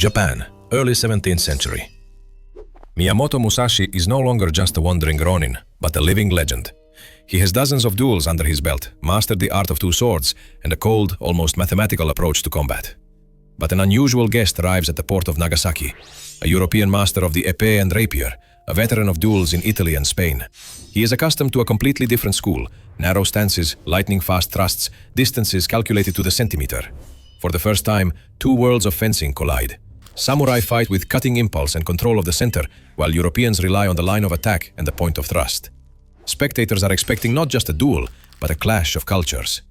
Japan, early 17th century. Miyamoto Musashi is no longer just a wandering ronin, but a living legend. He has dozens of duels under his belt, mastered the art of two swords, and a cold, almost mathematical approach to combat. But an unusual guest arrives at the port of Nagasaki, a European master of the épée and rapier, a veteran of duels in Italy and Spain. He is accustomed to a completely different school, narrow stances, lightning-fast thrusts, distances calculated to the centimeter. For the first time, two worlds of fencing collide. Samurai fight with cutting impulse and control of the center, while Europeans rely on the line of attack and the point of thrust. Spectators are expecting not just a duel, but a clash of cultures.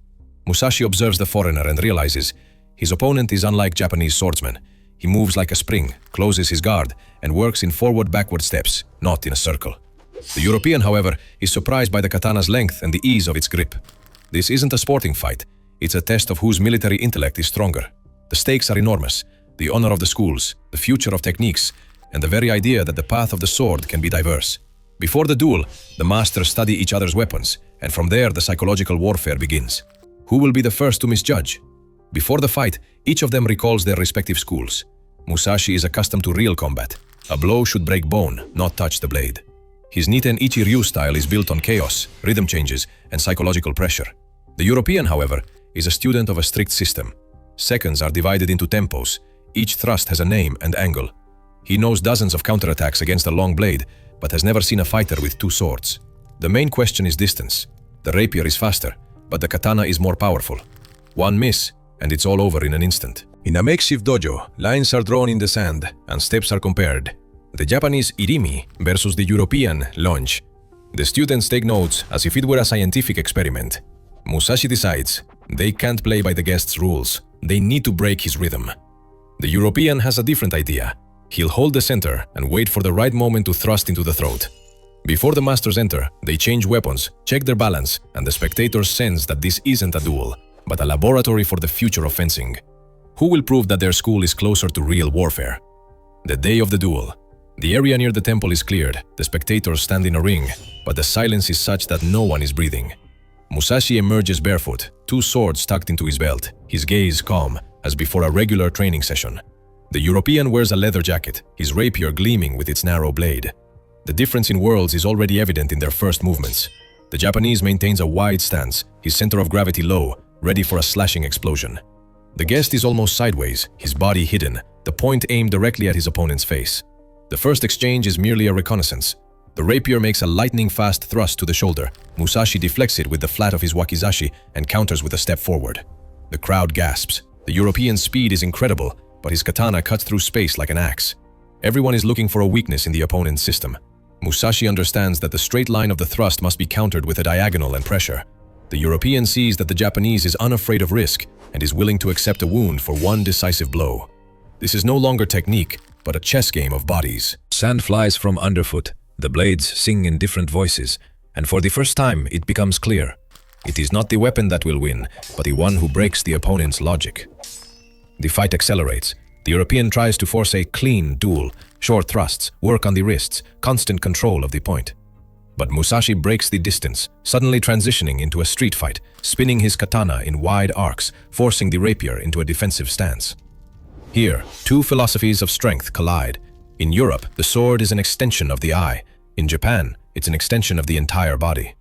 Musashi observes the foreigner and realizes his opponent is unlike Japanese swordsmen. He moves like a spring, closes his guard, and works in forward-backward steps, not in a circle. The European, however, is surprised by the katana's length and the ease of its grip. This isn't a sporting fight. It's a test of whose military intellect is stronger. The stakes are enormous. The honor of the schools, the future of techniques, and the very idea that the path of the sword can be diverse. Before the duel, the masters study each other's weapons, and from there the psychological warfare begins. Who will be the first to misjudge? Before the fight, each of them recalls their respective schools. Musashi is accustomed to real combat. A blow should break bone, not touch the blade. His Niten Ichi-ryu style is built on chaos, rhythm changes, and psychological pressure. The European, however, is a student of a strict system. Seconds are divided into tempos. Each thrust has a name and angle. He knows dozens of counterattacks against a long blade, but has never seen a fighter with two swords. The main question is distance. The rapier is faster, but the katana is more powerful. One miss, and it's all over in an instant. In a makeshift dojo, lines are drawn in the sand, and steps are compared. The Japanese irimi versus the European longe. The students take notes as if it were a scientific experiment. Musashi decides they can't play by the guest's rules. They need to break his rhythm. The European has a different idea. He'll hold the center and wait for the right moment to thrust into the throat. Before the masters enter, they change weapons, check their balance, and the spectators sense that this isn't a duel, but a laboratory for the future of fencing. Who will prove that their school is closer to real warfare? The day of the duel. The area near the temple is cleared. The spectators stand in a ring, but the silence is such that no one is breathing. Musashi emerges barefoot, two swords tucked into his belt, his gaze calm, as before a regular training session. The European wears a leather jacket, his rapier gleaming with its narrow blade. The difference in worlds is already evident in their first movements. The Japanese maintains a wide stance, his center of gravity low, ready for a slashing explosion. The guest is almost sideways, his body hidden, the point aimed directly at his opponent's face. The first exchange is merely a reconnaissance. The rapier makes a lightning-fast thrust to the shoulder. Musashi deflects it with the flat of his wakizashi and counters with a step forward. The crowd gasps. The European's speed is incredible, but his katana cuts through space like an axe. Everyone is looking for a weakness in the opponent's system. Musashi understands that the straight line of the thrust must be countered with a diagonal and pressure. The European sees that the Japanese is unafraid of risk and is willing to accept a wound for one decisive blow. This is no longer technique, but a chess game of bodies. Sand flies from underfoot. The blades sing in different voices, and for the first time it becomes clear. It is not the weapon that will win, but the one who breaks the opponent's logic. The fight accelerates. The European tries to force a clean duel, short thrusts, work on the wrists, constant control of the point. But Musashi breaks the distance, suddenly transitioning into a street fight, spinning his katana in wide arcs, forcing the rapier into a defensive stance. Here, two philosophies of strength collide. In Europe, the sword is an extension of the eye. In Japan, it's an extension of the entire body.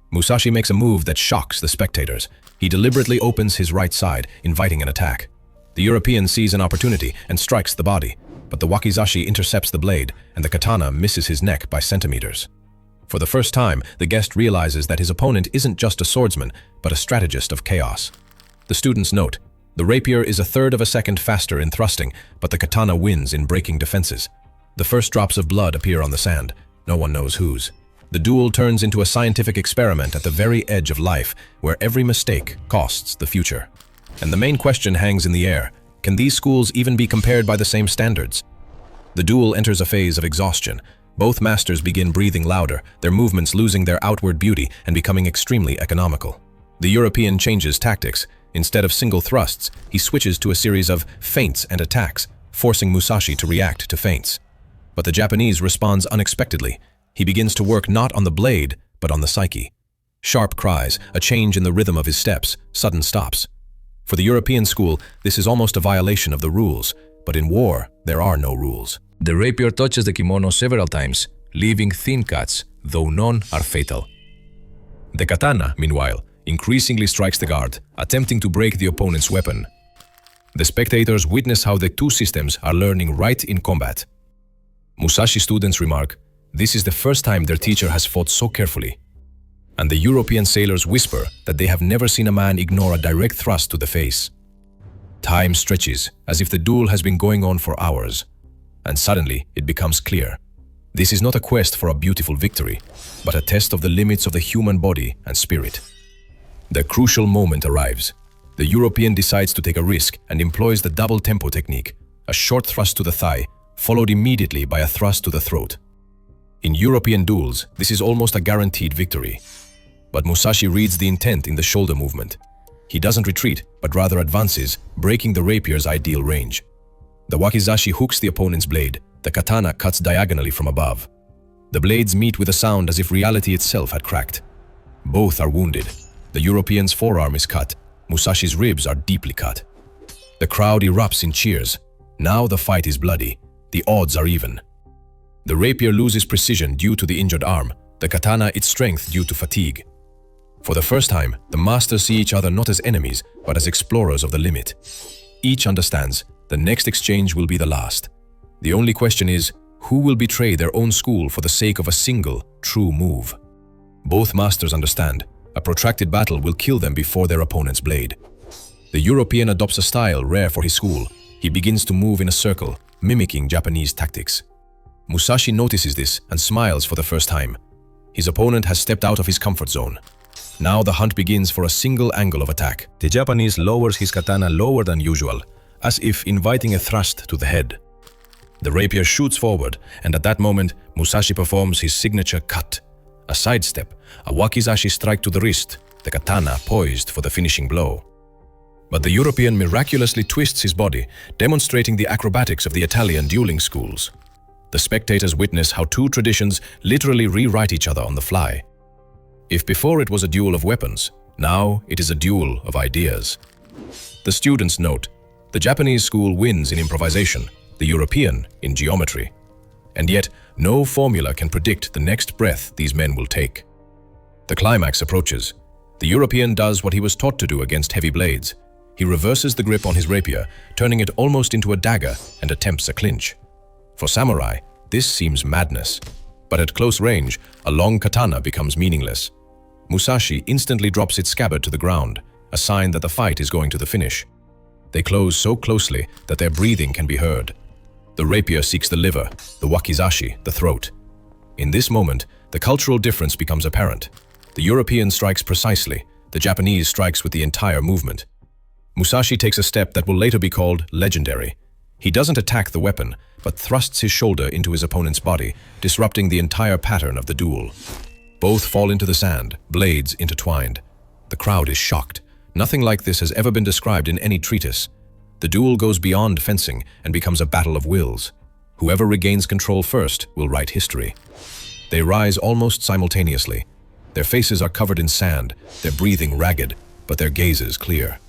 Musashi makes a move that shocks the spectators. He deliberately opens his right side, inviting an attack. The European sees an opportunity and strikes the body, but the wakizashi intercepts the blade, and the katana misses his neck by centimeters. For the first time, the guest realizes that his opponent isn't just a swordsman, but a strategist of chaos. The students note, the rapier is a third of a second faster in thrusting, but the katana wins in breaking defenses. The first drops of blood appear on the sand. No one knows whose. The duel turns into a scientific experiment at the very edge of life, where every mistake costs the future. And the main question hangs in the air. Can these schools even be compared by the same standards? The duel enters a phase of exhaustion. Both masters begin breathing louder, their movements losing their outward beauty and becoming extremely economical. The European changes tactics. Instead of single thrusts, he switches to a series of feints and attacks, forcing Musashi to react to feints. But the Japanese responds unexpectedly. He begins to work not on the blade, but on the psyche. Sharp cries, a change in the rhythm of his steps, sudden stops. For the European school, this is almost a violation of the rules, but in war, there are no rules. The rapier touches the kimono several times, leaving thin cuts, though none are fatal. The katana, meanwhile, increasingly strikes the guard, attempting to break the opponent's weapon. The spectators witness how the two systems are learning right in combat. Musashi students remark, this is the first time their teacher has fought so carefully. And the European sailors whisper that they have never seen a man ignore a direct thrust to the face. Time stretches, as if the duel has been going on for hours. And suddenly, it becomes clear. This is not a quest for a beautiful victory, but a test of the limits of the human body and spirit. The crucial moment arrives. The European decides to take a risk and employs the double tempo technique, a short thrust to the thigh, followed immediately by a thrust to the throat. In European duels, this is almost a guaranteed victory. But Musashi reads the intent in the shoulder movement. He doesn't retreat, but rather advances, breaking the rapier's ideal range. The wakizashi hooks the opponent's blade. The katana cuts diagonally from above. The blades meet with a sound as if reality itself had cracked. Both are wounded. The European's forearm is cut. Musashi's ribs are deeply cut. The crowd erupts in cheers. Now the fight is bloody. The odds are even. The rapier loses precision due to the injured arm. The katana its strength due to fatigue. For the first time, the masters see each other not as enemies, but as explorers of the limit. Each understands the next exchange will be the last. The only question is, who will betray their own school for the sake of a single, true move? Both masters understand a protracted battle will kill them before their opponent's blade. The European adopts a style rare for his school. He begins to move in a circle, mimicking Japanese tactics. Musashi notices this and smiles for the first time. His opponent has stepped out of his comfort zone. Now the hunt begins for a single angle of attack. The Japanese lowers his katana lower than usual, as if inviting a thrust to the head. The rapier shoots forward, and at that moment, Musashi performs his signature cut. A sidestep, a wakizashi strike to the wrist, the katana poised for the finishing blow. But the European miraculously twists his body, demonstrating the acrobatics of the Italian dueling schools. The spectators witness how two traditions literally rewrite each other on the fly. If before it was a duel of weapons, now it is a duel of ideas. The students note, the Japanese school wins in improvisation, the European in geometry. And yet, no formula can predict the next breath these men will take. The climax approaches. The European does what he was taught to do against heavy blades. He reverses the grip on his rapier, turning it almost into a dagger, and attempts a clinch. For samurai, this seems madness. But at close range, a long katana becomes meaningless. Musashi instantly drops its scabbard to the ground, a sign that the fight is going to the finish. They close so closely that their breathing can be heard. The rapier seeks the liver, the wakizashi the throat. In this moment, the cultural difference becomes apparent. The European strikes precisely, the Japanese strikes with the entire movement. Musashi takes a step that will later be called legendary. He doesn't attack the weapon, but thrusts his shoulder into his opponent's body, disrupting the entire pattern of the duel. Both fall into the sand, blades intertwined. The crowd is shocked. Nothing like this has ever been described in any treatise. The duel goes beyond fencing and becomes a battle of wills. Whoever regains control first will write history. They rise almost simultaneously. Their faces are covered in sand, their breathing ragged, but their gazes clear.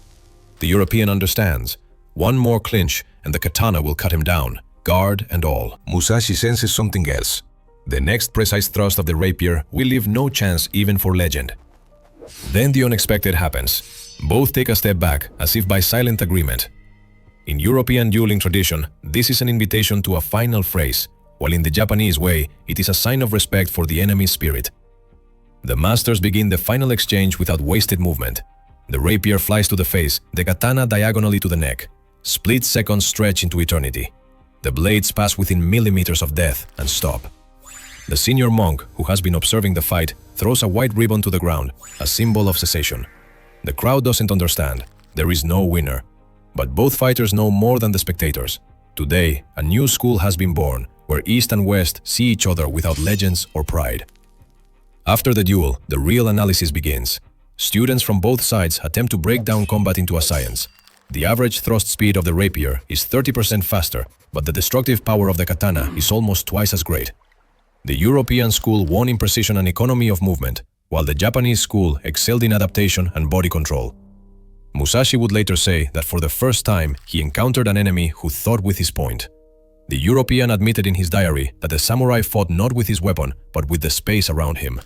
The European understands. One more clinch and the katana will cut him down, guard and all. Musashi senses something else. The next precise thrust of the rapier will leave no chance even for legend. Then the unexpected happens. Both take a step back, as if by silent agreement. In European dueling tradition, this is an invitation to a final phrase, while in the Japanese way, it is a sign of respect for the enemy's spirit. The masters begin the final exchange without wasted movement. The rapier flies to the face, the katana diagonally to the neck. Split seconds stretch into eternity. The blades pass within millimeters of death and stop. The senior monk, who has been observing the fight, throws a white ribbon to the ground, a symbol of cessation. The crowd doesn't understand. There is no winner. But both fighters know more than the spectators. Today, a new school has been born, where East and West see each other without legends or pride. After the duel, the real analysis begins. Students from both sides attempt to break down combat into a science. The average thrust speed of the rapier is 30% faster, but the destructive power of the katana is almost twice as great. The European school won in precision and economy of movement, while the Japanese school excelled in adaptation and body control. Musashi would later say that for the first time he encountered an enemy who thought with his point. The European admitted in his diary that the samurai fought not with his weapon but with the space around him.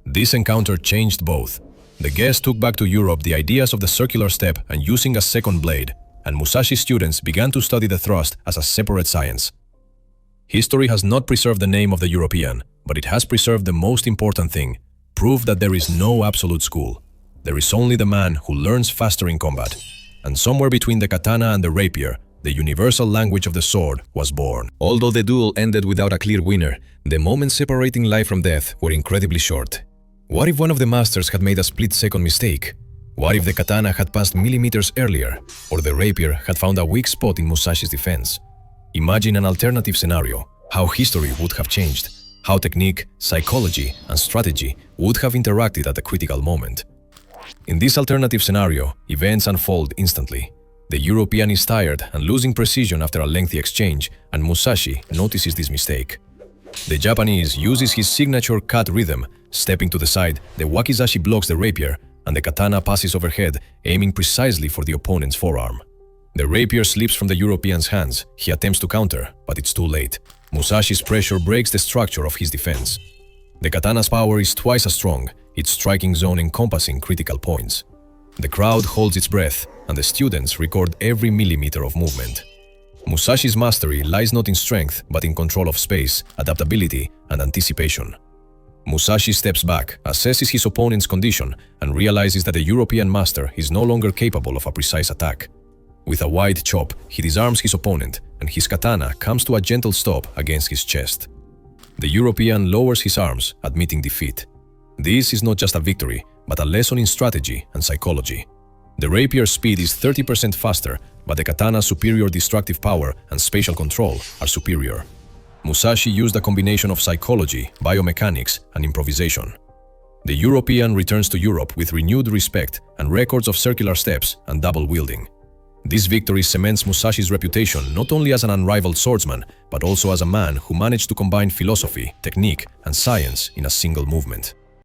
This encounter changed both. The guest took back to Europe the ideas of the circular step and using a second blade, and Musashi students began to study the thrust as a separate science. History has not preserved the name of the European, but it has preserved the most important thing: proof that there is no absolute school. There is only the man who learns faster in combat. And somewhere between the katana and the rapier, the universal language of the sword was born. Although the duel ended without a clear winner, the moments separating life from death were incredibly short. What if one of the masters had made a split-second mistake? What if the katana had passed millimeters earlier, or the rapier had found a weak spot in Musashi's defense? Imagine an alternative scenario, how history would have changed, how technique, psychology, and strategy would have interacted at a critical moment. In this alternative scenario, events unfold instantly. The European is tired and losing precision after a lengthy exchange, and Musashi notices this mistake. The Japanese uses his signature cut rhythm. Stepping to the side, the wakizashi blocks the rapier, and the katana passes overhead, aiming precisely for the opponent's forearm. The rapier slips from the European's hands. He attempts to counter, but it's too late. Musashi's pressure breaks the structure of his defense. The katana's power is twice as strong, its striking zone encompassing critical points. The crowd holds its breath, and the students record every millimeter of movement. Musashi's mastery lies not in strength, but in control of space, adaptability, and anticipation. Musashi steps back, assesses his opponent's condition, and realizes that the European master is no longer capable of a precise attack. With a wide chop, he disarms his opponent, and his katana comes to a gentle stop against his chest. The European lowers his arms, admitting defeat. This is not just a victory, but a lesson in strategy and psychology. The rapier's speed is 30% faster, but the katana's superior destructive power and spatial control are superior. Musashi used a combination of psychology, biomechanics, and improvisation. The European returns to Europe with renewed respect and records of circular steps and double wielding. This victory cements Musashi's reputation not only as an unrivaled swordsman, but also as a man who managed to combine philosophy, technique, and science in a single movement.